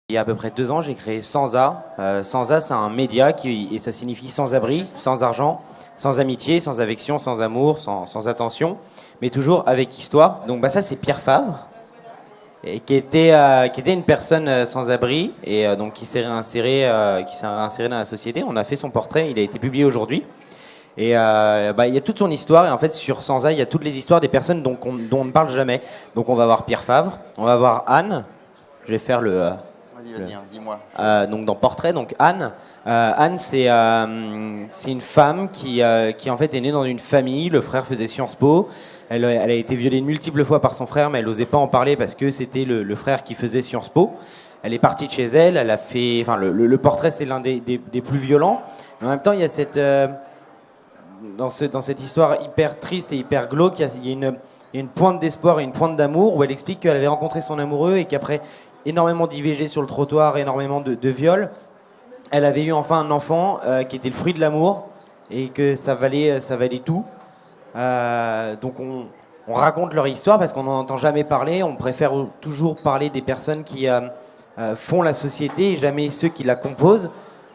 Il y a à peu près 2 ans, j'ai créé Sansa. Sansa, c'est un média et ça signifie sans abri, sans argent, sans amitié, sans affection, sans amour, sans attention, mais toujours avec histoire. Donc ça, c'est Pierre Favre, et qui était une personne sans abri et donc qui s'est réinséré dans la société. On a fait son portrait, il a été publié aujourd'hui. Et il y a toute son histoire. Et en fait, sur Sansa, il y a toutes les histoires des personnes dont on ne parle jamais. Donc on va voir Pierre Favre, on va voir Anne. Je vais faire Vas-y, hein, dis-moi. donc dans Portrait, donc Anne. Anne, c'est une femme qui en fait est née dans une famille. Le frère faisait Sciences Po. Elle a été violée de multiples fois par son frère, mais elle n'osait pas en parler parce que c'était le frère qui faisait Sciences Po. Elle est partie de chez elle. Elle a fait, enfin le Portrait, c'est l'un des plus violents. Mais en même temps, il y a dans cette histoire hyper triste et hyper glauque, il y a une pointe d'espoir et une pointe d'amour où elle explique qu'elle avait rencontré son amoureux et qu'après énormément d'IVG sur le trottoir, énormément de viols, elle avait eu enfin un enfant qui était le fruit de l'amour et que ça valait tout. Donc on raconte leur histoire parce qu'on n'en entend jamais parler. On préfère toujours parler des personnes qui font la société et jamais ceux qui la composent.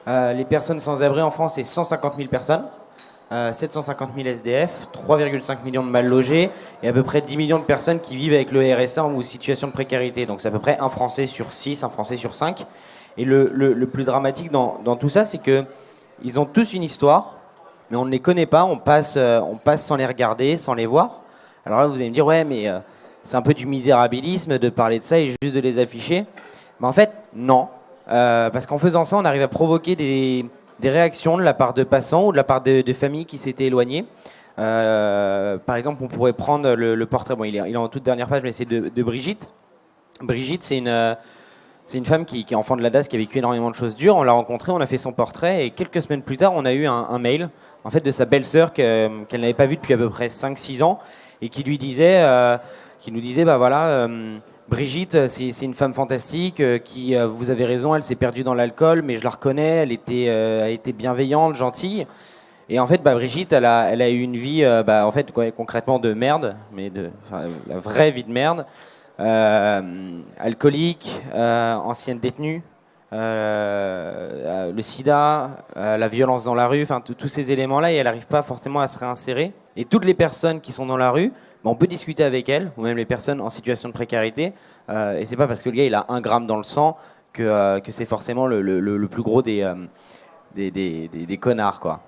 Les personnes sans abri en France, c'est 150 000 personnes. 750 000 SDF, 3,5 millions de mal logés et à peu près 10 millions de personnes qui vivent avec le RSA ou situation de précarité. Donc c'est à peu près un Français sur 6, un Français sur 5. Et le plus dramatique dans tout ça, c'est qu'ils ont tous une histoire, mais on ne les connaît pas, on passe sans les regarder, sans les voir. Alors là, vous allez me dire, ouais, mais c'est un peu du misérabilisme de parler de ça et juste de les afficher. Mais en fait, non. Parce qu'en faisant ça, on arrive à provoquer des réactions de la part de passants ou de la part de familles qui s'étaient éloignées. Par exemple, on pourrait prendre le portrait, bon, il est en toute dernière page, mais c'est de Brigitte. Brigitte, c'est une femme qui est enfant de la DAS, qui a vécu énormément de choses dures. On l'a rencontrée, on a fait son portrait, et quelques semaines plus tard, on a eu un mail en fait, de sa belle-sœur qu'elle n'avait pas vue depuis à peu près 5-6 ans, et qui nous disait, bah voilà, Brigitte, c'est une femme fantastique, vous avez raison, elle s'est perdue dans l'alcool, mais je la reconnais, elle était bienveillante, gentille. Et en fait, Brigitte, elle a eu une vie, en fait, concrètement de merde, mais la vraie vie de merde. Alcoolique, ancienne détenue, le sida, la violence dans la rue, enfin tous ces éléments-là, et elle n'arrive pas forcément à se réinsérer. Et toutes les personnes qui sont dans la rue, on peut discuter avec elles, ou même les personnes en situation de précarité, et c'est pas parce que le gars il a 1 gramme dans le sang que c'est forcément le plus gros des connards, quoi.